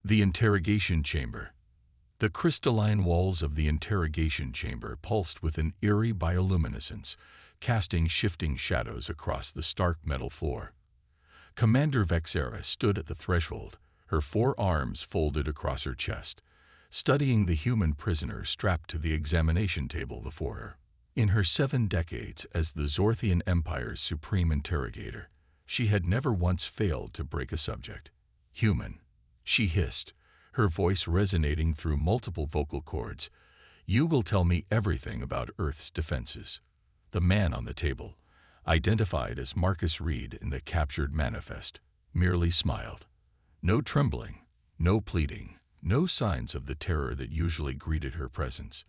The interrogation chamber. The crystalline walls of the interrogation chamber pulsed with an eerie bioluminescence, casting shifting shadows across the stark metal floor. Commander Vexera stood at the threshold, her forearms folded across her chest, studying the human prisoner strapped to the examination table before her. In her 7 decades as the Zorthian Empire's supreme interrogator, she had never once failed to break a subject. "Human," she hissed, her voice resonating through multiple vocal cords. "You will tell me everything about Earth's defenses." The man on the table, identified as Marcus Reed in the captured manifest, merely smiled. No trembling, no pleading, no signs of the terror that usually greeted her presence.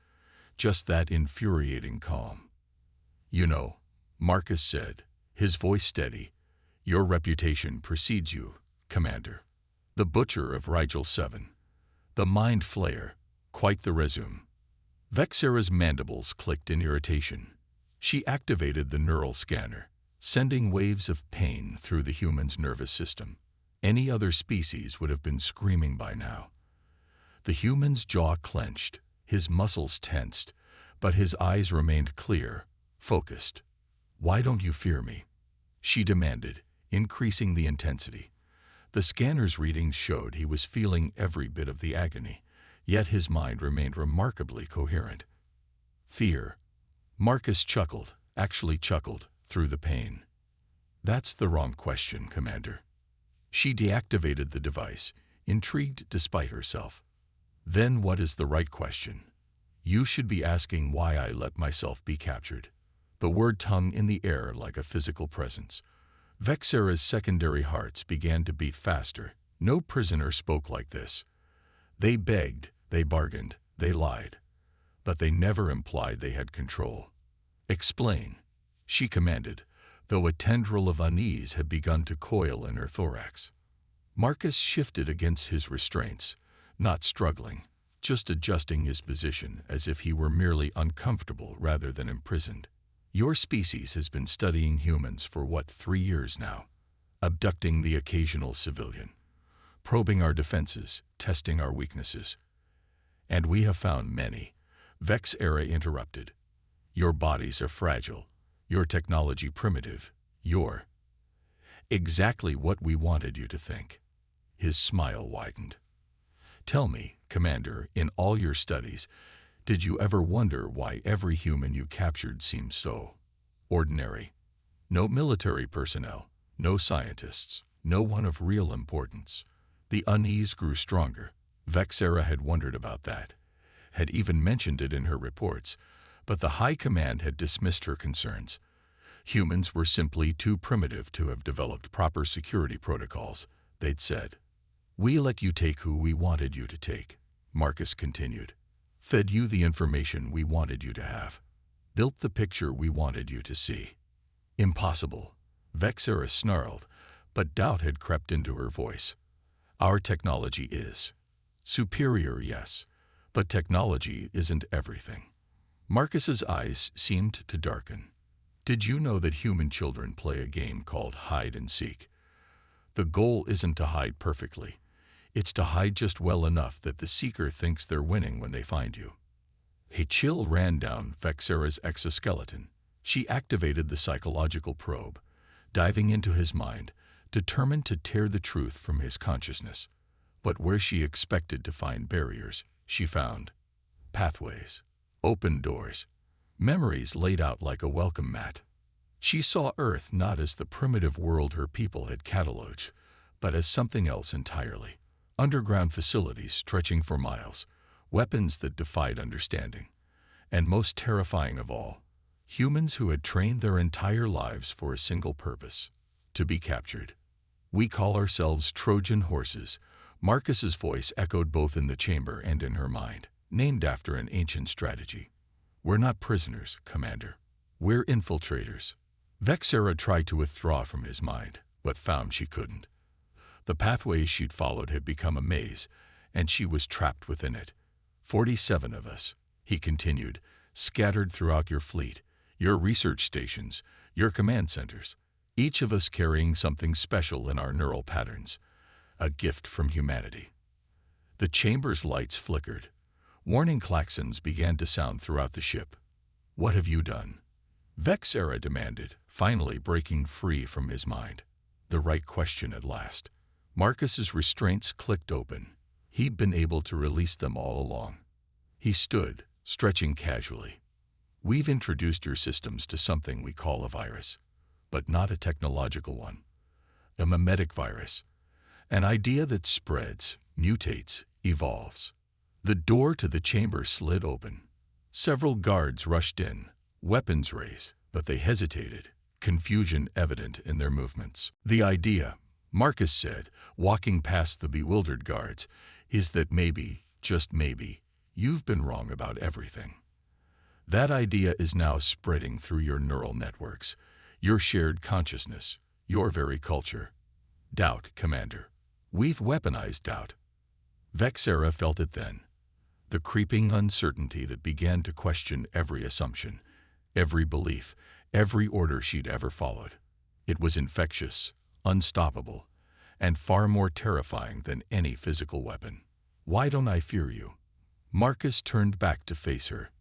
Just that infuriating calm. "You know," Marcus said, his voice steady, "your reputation precedes you, Commander. The Butcher of Rigel 7. The Mind Flayer, quite the resume." Vexera's mandibles clicked in irritation. She activated the neural scanner, sending waves of pain through the human's nervous system. Any other species would have been screaming by now. The human's jaw clenched, his muscles tensed, but his eyes remained clear, focused. "Why don't you fear me?" she demanded, increasing the intensity. The scanner's readings showed he was feeling every bit of the agony, yet his mind remained remarkably coherent. "Fear." Marcus chuckled, actually chuckled, through the pain. "That's the wrong question, Commander." She deactivated the device, intrigued despite herself. "Then what is the right question? You should be asking why I let myself be captured." The word hung in the air like a physical presence. Vexera's secondary hearts began to beat faster. No prisoner spoke like this. They begged, they bargained, they lied. But they never implied they had control. "Explain," she commanded, though a tendril of unease had begun to coil in her thorax. Marcus shifted against his restraints, not struggling, just adjusting his position as if he were merely uncomfortable rather than imprisoned. "Your species has been studying humans for 3 years now, abducting the occasional civilian, probing our defenses, testing our weaknesses. And we have found many," Vexera interrupted. "Your bodies are fragile, your technology primitive, you're exactly what we wanted you to think." His smile widened. "Tell me, Commander, in all your studies, did you ever wonder why every human you captured seemed so ordinary? No military personnel, no scientists, no one of real importance." The unease grew stronger. Vexera had wondered about that, had even mentioned it in her reports, but the High Command had dismissed her concerns. Humans were simply too primitive to have developed proper security protocols, they'd said. "We let you take who we wanted you to take," Marcus continued. "Fed you the information we wanted you to have. Built the picture we wanted you to see." "Impossible," Vexera snarled, but doubt had crept into her voice. "Our technology is superior, yes, but technology isn't everything." Marcus's eyes seemed to darken. "Did you know that human children play a game called hide and seek? The goal isn't to hide perfectly. It's to hide just well enough that the seeker thinks they're winning when they find you." A chill ran down Vexera's exoskeleton. She activated the psychological probe, diving into his mind, determined to tear the truth from his consciousness. But where she expected to find barriers, she found pathways, open doors, memories laid out like a welcome mat. She saw Earth not as the primitive world her people had catalogued, but as something else entirely. Underground facilities stretching for miles, weapons that defied understanding, and most terrifying of all, humans who had trained their entire lives for a single purpose: to be captured. "We call ourselves Trojan horses," Marcus's voice echoed both in the chamber and in her mind, named after an ancient strategy. "We're not prisoners, Commander. We're infiltrators." Vexera tried to withdraw from his mind, but found she couldn't. The pathways she'd followed had become a maze, and she was trapped within it. 47 of us," he continued, "scattered throughout your fleet, your research stations, your command centers, each of us carrying something special in our neural patterns, a gift from humanity." The chamber's lights flickered. Warning klaxons began to sound throughout the ship. "What have you done?" Vexera demanded, finally breaking free from his mind. The right question at last. Marcus's restraints clicked open. He'd been able to release them all along. He stood, stretching casually. "We've introduced your systems to something we call a virus, but not a technological one. A mimetic virus. An idea that spreads, mutates, evolves." The door to the chamber slid open. Several guards rushed in, weapons raised, but they hesitated, confusion evident in their movements. "The idea," Marcus said, walking past the bewildered guards, "is that maybe, just maybe, you've been wrong about everything. That idea is now spreading through your neural networks, your shared consciousness, your very culture. Doubt, Commander. We've weaponized doubt." Vexera felt it then. The creeping uncertainty that began to question every assumption, every belief, every order she'd ever followed. It was infectious, unstoppable, and far more terrifying than any physical weapon. "Why don't I fear you?" Marcus turned back to face her.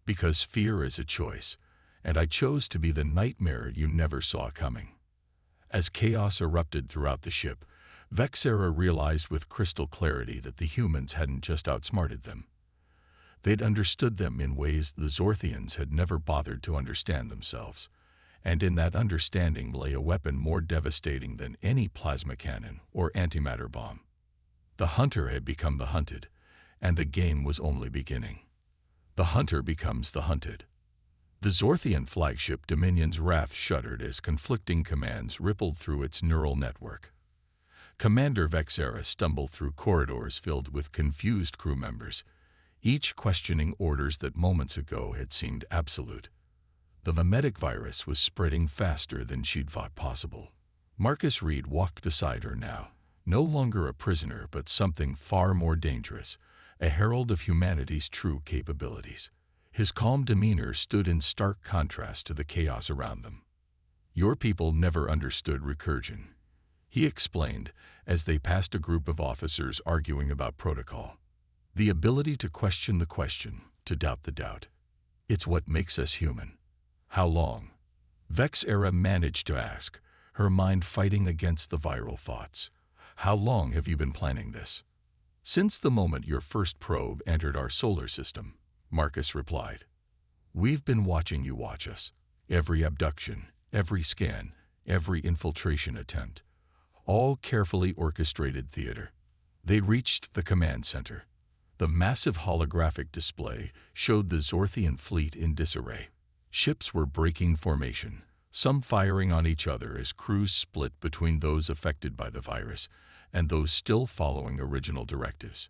"Because fear is a choice, and I chose to be the nightmare you never saw coming." As chaos erupted throughout the ship, Vexera realized with crystal clarity that the humans hadn't just outsmarted them. They'd understood them in ways the Zorthians had never bothered to understand themselves, and in that understanding lay a weapon more devastating than any plasma cannon or antimatter bomb. The hunter had become the hunted, and the game was only beginning. The hunter becomes the hunted. The Zorthian flagship Dominion's wrath shuddered as conflicting commands rippled through its neural network. Commander Vexera stumbled through corridors filled with confused crew members, each questioning orders that moments ago had seemed absolute. The mimetic virus was spreading faster than she'd thought possible. Marcus Reed walked beside her now, no longer a prisoner but something far more dangerous, a herald of humanity's true capabilities. His calm demeanor stood in stark contrast to the chaos around them. "Your people never understood recursion," he explained as they passed a group of officers arguing about protocol. "The ability to question the question, to doubt the doubt. It's what makes us human." "How long?" Vexera managed to ask, her mind fighting against the viral thoughts. "How long have you been planning this?" "Since the moment your first probe entered our solar system," Marcus replied. "We've been watching you watch us. Every abduction, every scan, every infiltration attempt. All carefully orchestrated theater." They reached the command center. The massive holographic display showed the Zorthian fleet in disarray. Ships were breaking formation, some firing on each other as crews split between those affected by the virus and those still following original directives.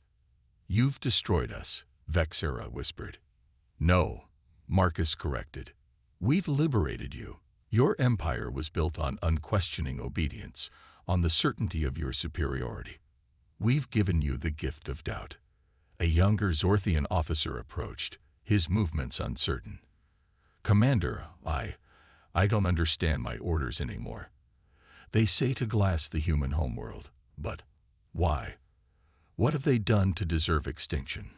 "You've destroyed us," Vexera whispered. "No," Marcus corrected. "We've liberated you. Your empire was built on unquestioning obedience, on the certainty of your superiority. We've given you the gift of doubt." A younger Zorthian officer approached, his movements uncertain. "Commander, I don't understand my orders anymore. They say to glass the human homeworld, but why? What have they done to deserve extinction?"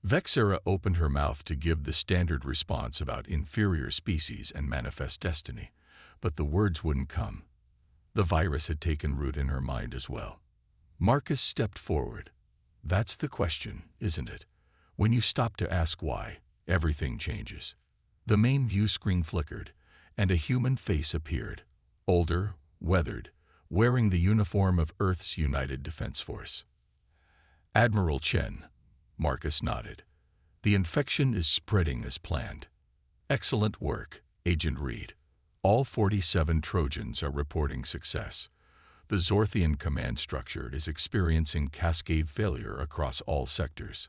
Vexera opened her mouth to give the standard response about inferior species and manifest destiny, but the words wouldn't come. The virus had taken root in her mind as well. Marcus stepped forward. "That's the question, isn't it? When you stop to ask why, everything changes." The main view screen flickered, and a human face appeared, older, weathered, wearing the uniform of Earth's United Defense Force. "Admiral Chen," Marcus nodded. "The infection is spreading as planned." "Excellent work, Agent Reed. All 47 Trojans are reporting success. The Zorthian command structure is experiencing cascade failure across all sectors."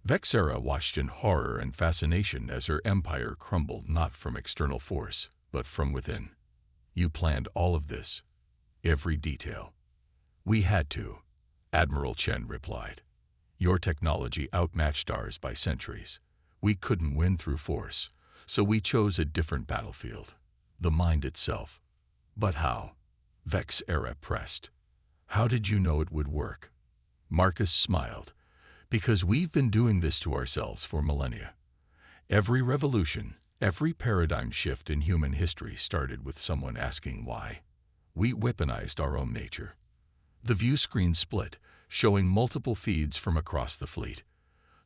Vexera watched in horror and fascination as her empire crumbled not from external force, but from within. "You planned all of this? Every detail?" "We had to," Admiral Chen replied. "Your technology outmatched ours by centuries. We couldn't win through force, so we chose a different battlefield. The mind itself." "But how?" Vexera pressed. "How did you know it would work?" Marcus smiled. Because we've been doing this to ourselves for millennia. Every revolution, every paradigm shift in human history started with someone asking why. We weaponized our own nature. The view screen split, showing multiple feeds from across the fleet.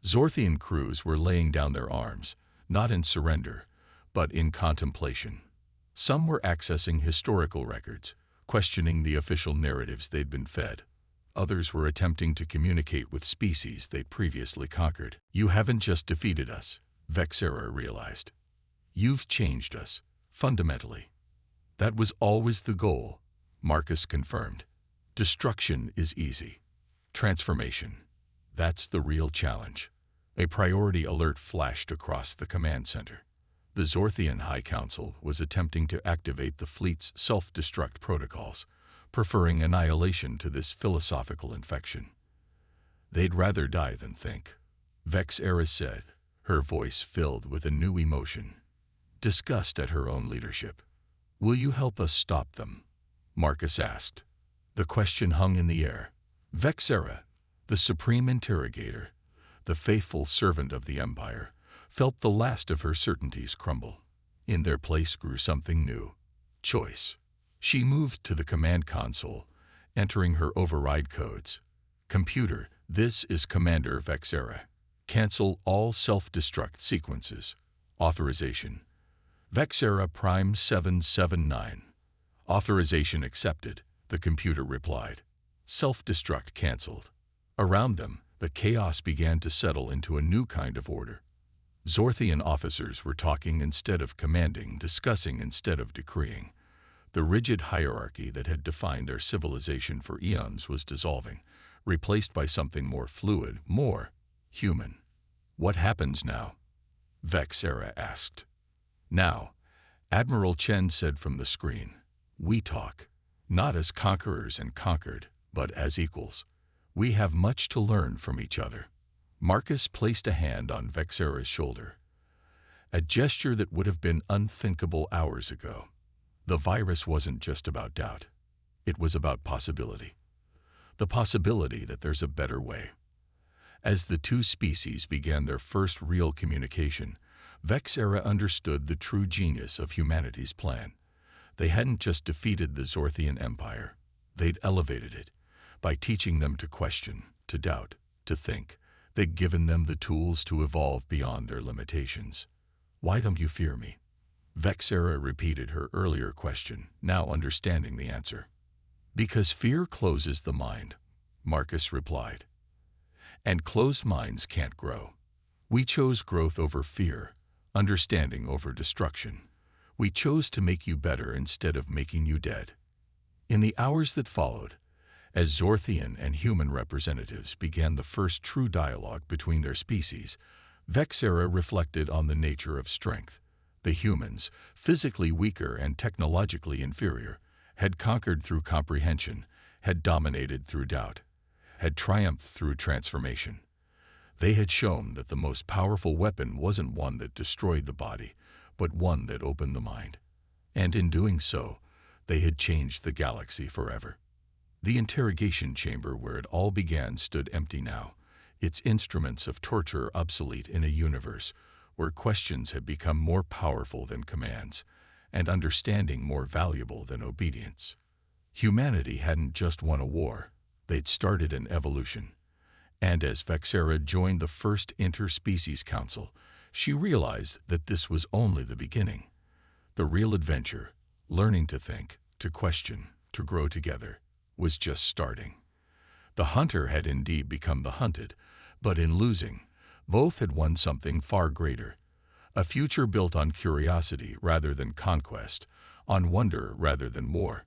Zorthian crews were laying down their arms, not in surrender, but in contemplation. Some were accessing historical records, questioning the official narratives they'd been fed. Others were attempting to communicate with species they'd previously conquered. You haven't just defeated us, Vexera realized. You've changed us, fundamentally. That was always the goal, Marcus confirmed. Destruction is easy. Transformation, that's the real challenge. A priority alert flashed across the command center. The Zorthian High Council was attempting to activate the fleet's self-destruct protocols, preferring annihilation to this philosophical infection. They'd rather die than think, Vexera said, her voice filled with a new emotion. Disgust at her own leadership. Will you help us stop them? Marcus asked. The question hung in the air. Vexera, the supreme interrogator, the faithful servant of the Empire, felt the last of her certainties crumble. In their place grew something new. Choice. She moved to the command console, entering her override codes. Computer, this is Commander Vexera. Cancel all self-destruct sequences. Authorization. Vexera Prime 779. Authorization accepted, the computer replied. Self-destruct canceled. Around them, the chaos began to settle into a new kind of order. Zorthian officers were talking instead of commanding, discussing instead of decreeing. The rigid hierarchy that had defined their civilization for eons was dissolving, replaced by something more fluid, more human. What happens now? Vexera asked. Now, Admiral Chen said from the screen, we talk, not as conquerors and conquered, but as equals. We have much to learn from each other. Marcus placed a hand on Vexera's shoulder, a gesture that would have been unthinkable hours ago. The virus wasn't just about doubt. It was about possibility. The possibility that there's a better way. As the two species began their first real communication, Vexera understood the true genius of humanity's plan. They hadn't just defeated the Zorthian Empire. They'd elevated it. By teaching them to question, to doubt, to think, they'd given them the tools to evolve beyond their limitations. Why don't you fear me? Vexera repeated her earlier question, now understanding the answer. Because fear closes the mind, Marcus replied. And closed minds can't grow. We chose growth over fear, understanding over destruction. We chose to make you better instead of making you dead. In the hours that followed, as Zorthian and human representatives began the first true dialogue between their species, Vexera reflected on the nature of strength. The humans, physically weaker and technologically inferior, had conquered through comprehension, had dominated through doubt, had triumphed through transformation. They had shown that the most powerful weapon wasn't one that destroyed the body, but one that opened the mind. And in doing so, they had changed the galaxy forever. The interrogation chamber where it all began stood empty now, its instruments of torture obsolete in a universe where questions had become more powerful than commands, and understanding more valuable than obedience. Humanity hadn't just won a war, they'd started an evolution. And as Vexera joined the first Interspecies Council, she realized that this was only the beginning. The real adventure, learning to think, to question, to grow together, was just starting. The hunter had indeed become the hunted, but in losing, both had won something far greater, a future built on curiosity rather than conquest, on wonder rather than war.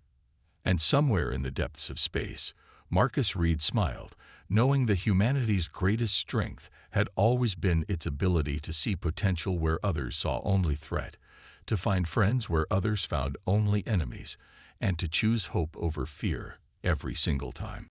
And somewhere in the depths of space, Marcus Reed smiled, knowing that humanity's greatest strength had always been its ability to see potential where others saw only threat, to find friends where others found only enemies, and to choose hope over fear every single time.